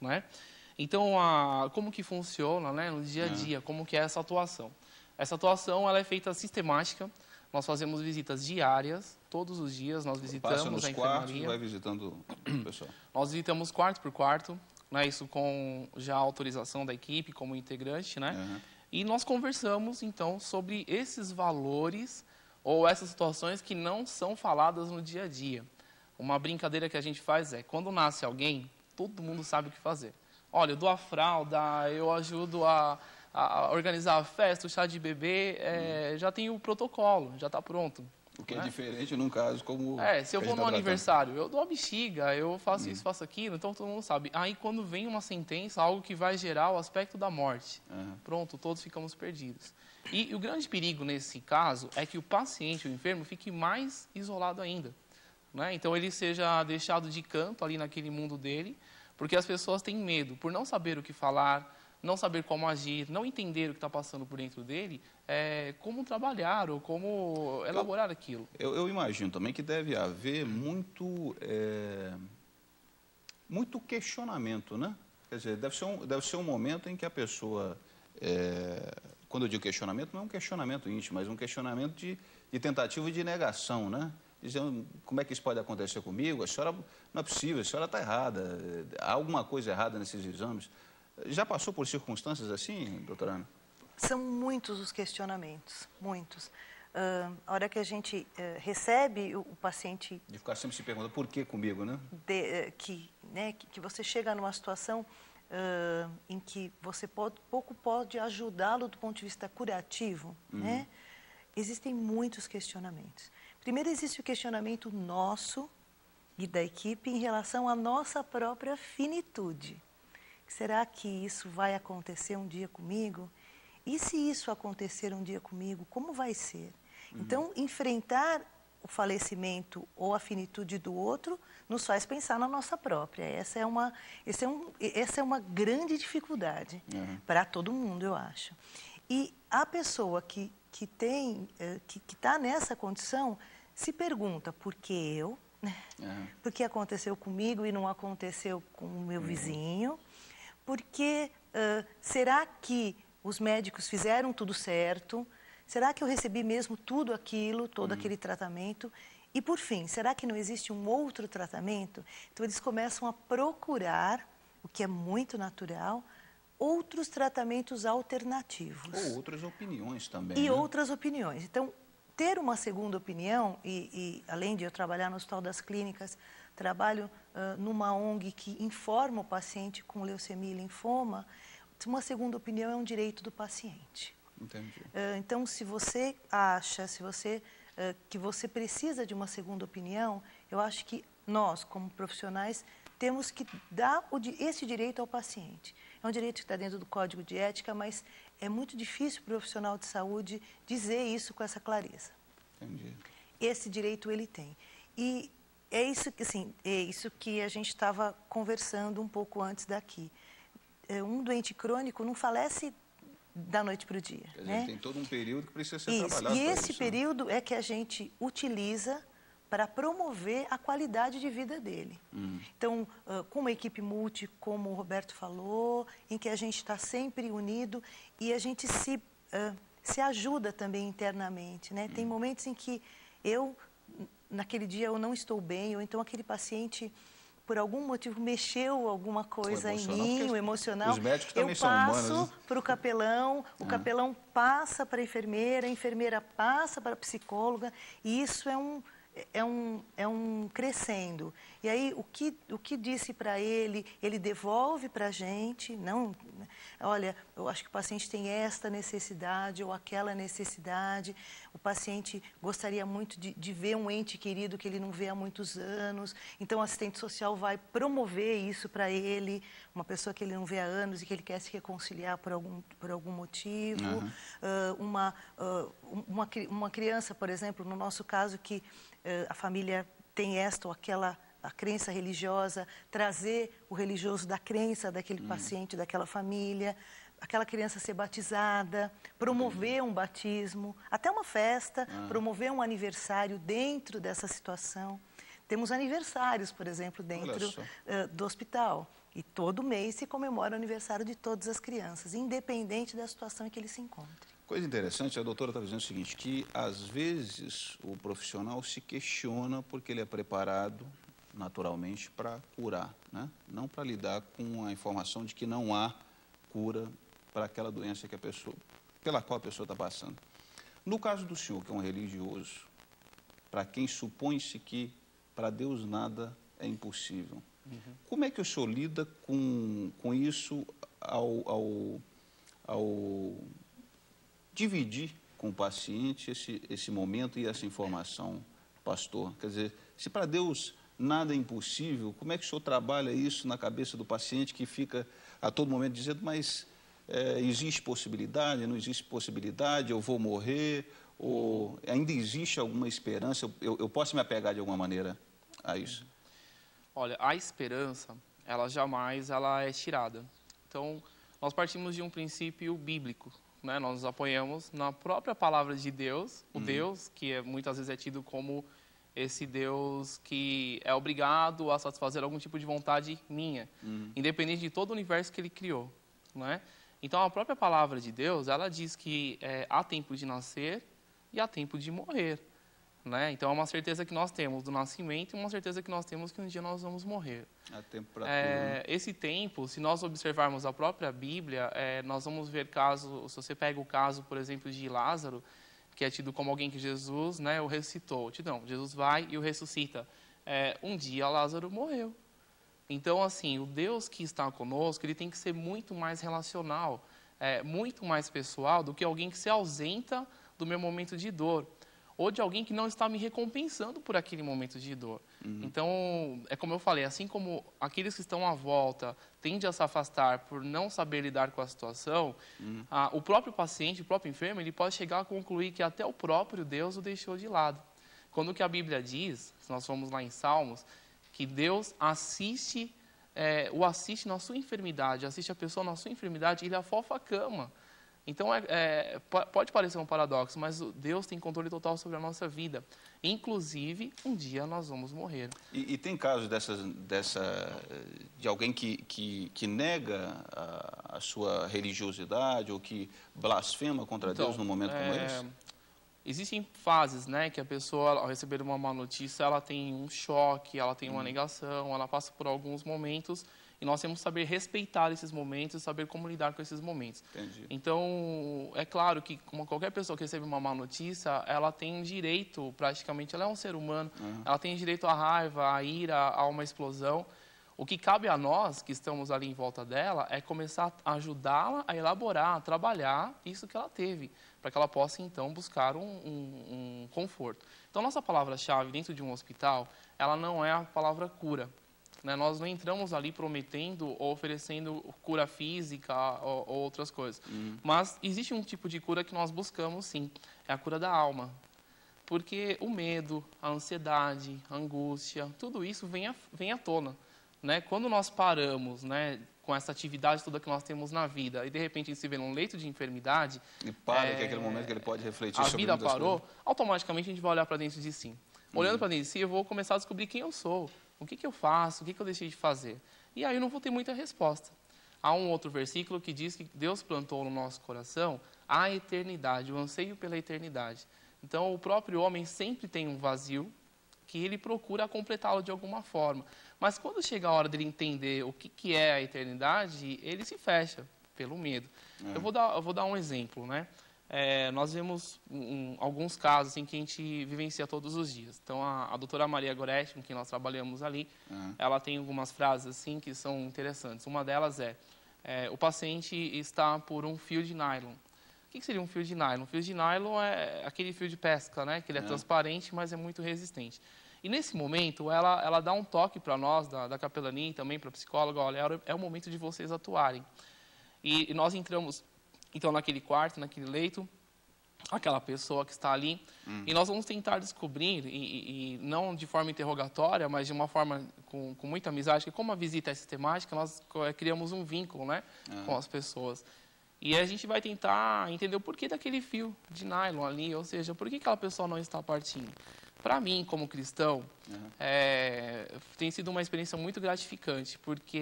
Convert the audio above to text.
né? Então, como que funciona, né, no dia a dia, como que é essa atuação? Essa atuação ela é feita sistemática, nós fazemos visitas diárias, todos os dias nós visitamos Passa nos a quartos, enfermaria. vai visitando o pessoal. Nós visitamos quarto por quarto, né, isso com já a autorização da equipe como integrante, né? E nós conversamos, então, sobre esses valores ou essas situações que não são faladas no dia a dia. Uma brincadeira que a gente faz é, quando nasce alguém, todo mundo sabe o que fazer. Olha, eu dou a fralda, eu ajudo a organizar a festa, o chá de bebê, já tem o protocolo, já está pronto. O que é diferente num caso como... Se eu vou no aniversário, eu dou a bexiga, eu faço isso, faço aquilo, então todo mundo sabe. Aí quando vem uma sentença, algo que vai gerar o aspecto da morte, pronto, todos ficamos perdidos. E o grande perigo nesse caso é que o paciente, o enfermo, fique mais isolado ainda, né? Então ele seja deixado de canto ali naquele mundo dele, porque as pessoas têm medo, por não saber o que falar, não saber como agir, não entender o que está passando por dentro dele, como trabalhar ou como elaborar aquilo. Eu imagino também que deve haver muito questionamento, né? Quer dizer, deve ser um momento em que a pessoa, quando eu digo questionamento, não é um questionamento íntimo, mas um questionamento de tentativa de negação, né? Dizendo, como é que isso pode acontecer comigo? A senhora não é possível, a senhora está errada, há alguma coisa errada nesses exames. Já passou por circunstâncias assim, doutora Ana? São muitos os questionamentos, muitos. A hora que a gente recebe o paciente... De ficar sempre se perguntando, por que comigo, né? Que você chega numa situação em que você pouco pode ajudá-lo do ponto de vista curativo, né? Existem muitos questionamentos. Primeiro, existe o questionamento nosso e da equipe em relação à nossa própria finitude. Será que isso vai acontecer um dia comigo? E se isso acontecer um dia comigo, como vai ser? Então, enfrentar o falecimento ou a finitude do outro nos faz pensar na nossa própria. Essa é uma grande dificuldade para todo mundo, eu acho. E a pessoa que está nessa condição se pergunta, por que eu? Por que aconteceu comigo e não aconteceu com o meu vizinho? Porque será que os médicos fizeram tudo certo? Será que eu recebi mesmo tudo aquilo, todo aquele tratamento? E, por fim, será que não existe um outro tratamento? Então, eles começam a procurar, o que é muito natural, outros tratamentos alternativos. Ou outras opiniões também. E outras opiniões. Então, ter uma segunda opinião, e além de eu trabalhar no Hospital das Clínicas, trabalho numa ONG que informa o paciente com leucemia e linfoma, uma segunda opinião é um direito do paciente. Entendi. Então, se você acha, que você precisa de uma segunda opinião, eu acho que nós, como profissionais, temos que dar esse direito ao paciente. É um direito que está dentro do Código de Ética, mas é muito difícil para o profissional de saúde dizer isso com essa clareza. Entendi. Esse direito ele tem. E é isso que a gente estava conversando um pouco antes daqui. Um doente crônico não falece da noite para o dia. Quer dizer, né? Tem todo um período que precisa ser trabalhado. E esse período é que a gente utiliza para promover a qualidade de vida dele. Então, com uma equipe multi, como o Roberto falou, em que a gente está sempre unido e a gente se ajuda também internamente, né? Tem momentos em que naquele dia eu não estou bem, ou então aquele paciente, por algum motivo, mexeu alguma coisa em mim, o emocional. Os médicos também são humanos. Eu passo né? para o capelão, o capelão passa para a enfermeira passa para a psicóloga, e isso é um crescendo. E aí, o que disse para ele devolve para a gente, não, olha, eu acho que o paciente tem esta necessidade ou aquela necessidade, o paciente gostaria muito de ver um ente querido que ele não vê há muitos anos, então o assistente social vai promover isso para ele, uma pessoa que ele não vê há anos e que ele quer se reconciliar por algum motivo, uma criança, por exemplo, no nosso caso, que a família tem esta ou aquela a crença religiosa, trazer o religioso da crença daquele paciente, daquela família, aquela criança ser batizada, promover um batismo, até uma festa, promover um aniversário dentro dessa situação. Temos aniversários, por exemplo, dentro do hospital. E todo mês se comemora o aniversário de todas as crianças, independente da situação em que ele se encontre. Coisa interessante, a doutora está dizendo o seguinte, que às vezes o profissional se questiona porque ele é preparado naturalmente para curar, né? Não para lidar com a informação de que não há cura para aquela doença que a pessoa, pela qual a pessoa está passando. No caso do senhor, que é um religioso, para quem supõe-se que para Deus nada é impossível, como é que o senhor lida com isso ao dividir com o paciente esse momento e essa informação, pastor? Quer dizer, se para Deus nada é impossível, como é que o senhor trabalha isso na cabeça do paciente que fica a todo momento dizendo, mas existe possibilidade, não existe possibilidade, eu vou morrer, ou ainda existe alguma esperança, eu posso me apegar de alguma maneira a isso? Olha, a esperança, ela jamais é tirada. Então, nós partimos de um princípio bíblico, né? Nós nos apoiamos na própria palavra de Deus, o Deus, que muitas vezes é tido como esse Deus que é obrigado a satisfazer algum tipo de vontade minha, independente de todo o universo que Ele criou, né? Então, a própria palavra de Deus, ela diz que há tempo de nascer e há tempo de morrer, né? Então, é uma certeza que nós temos do nascimento e uma certeza que nós temos que um dia nós vamos morrer. Há tempo para tudo, né? Esse tempo, se nós observarmos a própria Bíblia, nós vamos ver caso, se você pega o caso, por exemplo, de Lázaro, que é tido como alguém que Jesus, né, o ressuscitou. Não, Jesus vai e o ressuscita. Um dia Lázaro morreu. Então, assim, o Deus que está conosco, ele tem que ser muito mais relacional, muito mais pessoal do que alguém que se ausenta do meu momento de dor, ou de alguém que não está me recompensando por aquele momento de dor. Então, é como eu falei, assim como aqueles que estão à volta tendem a se afastar por não saber lidar com a situação, o próprio paciente, o próprio enfermo, ele pode chegar a concluir que até o próprio Deus o deixou de lado. Quando o que a Bíblia diz, se nós formos lá em Salmos, que Deus o assiste na sua enfermidade, assiste a pessoa na sua enfermidade, ele afofa a cama. Então, pode parecer um paradoxo, mas Deus tem controle total sobre a nossa vida. Inclusive, um dia nós vamos morrer. E tem casos de alguém que nega a sua religiosidade ou que blasfema contra Deus num momento como esse? Existem fases, né, que a pessoa, ao receber uma má notícia, ela tem um choque, ela tem uma negação, ela passa por alguns momentos. E nós temos que saber respeitar esses momentos, saber como lidar com esses momentos. Entendi. Então, é claro que, como qualquer pessoa que recebe uma má notícia, ela tem direito, praticamente, ela é um ser humano, ela tem direito à raiva, à ira, a uma explosão. O que cabe a nós, que estamos ali em volta dela, é começar a ajudá-la a elaborar, a trabalhar isso que ela teve, para que ela possa, então, buscar um conforto. Então, nossa palavra-chave dentro de um hospital, ela não é a palavra cura. Nós não entramos ali prometendo ou oferecendo cura física ou outras coisas. Mas existe um tipo de cura que nós buscamos, sim. É a cura da alma. Porque o medo, a ansiedade, a angústia, tudo isso vem à tona. Quando nós paramos com essa atividade toda que nós temos na vida e, de repente, a gente se vê num leito de enfermidade... E para, que é aquele momento que ele pode refletir sobre muitas coisas. A vida parou, automaticamente a gente vai olhar para dentro de si. Olhando para dentro de si, eu vou começar a descobrir quem eu sou. O que eu faço? O que eu deixei de fazer? E aí eu não vou ter muita resposta. Há um outro versículo que diz que Deus plantou no nosso coração a eternidade, o anseio pela eternidade. Então, o próprio homem sempre tem um vazio que ele procura completá-lo de alguma forma. Mas quando chega a hora dele entender o que é a eternidade, ele se fecha pelo medo. Eu vou dar um exemplo, nós vemos alguns casos assim, que a gente vivencia todos os dias. Então, a doutora Maria Goretti, com quem nós trabalhamos ali, ela tem algumas frases assim, que são interessantes. Uma delas o paciente está por um fio de nylon. O que seria um fio de nylon? Um fio de nylon é aquele fio de pesca, que ele é transparente, mas é muito resistente. E, nesse momento, ela dá um toque para nós, da capelania e também para a psicóloga, olha, é o momento de vocês atuarem. E nós entramos... Então, naquele quarto, naquele leito, aquela pessoa que está ali, e nós vamos tentar descobrir, e não de forma interrogatória, mas de uma forma com muita amizade, que como a visita é sistemática, nós criamos um vínculo com as pessoas. E a gente vai tentar entender o porquê daquele fio de nylon ali, ou seja, por que aquela pessoa não está partindo. Para mim, como cristão, tem sido uma experiência muito gratificante, porque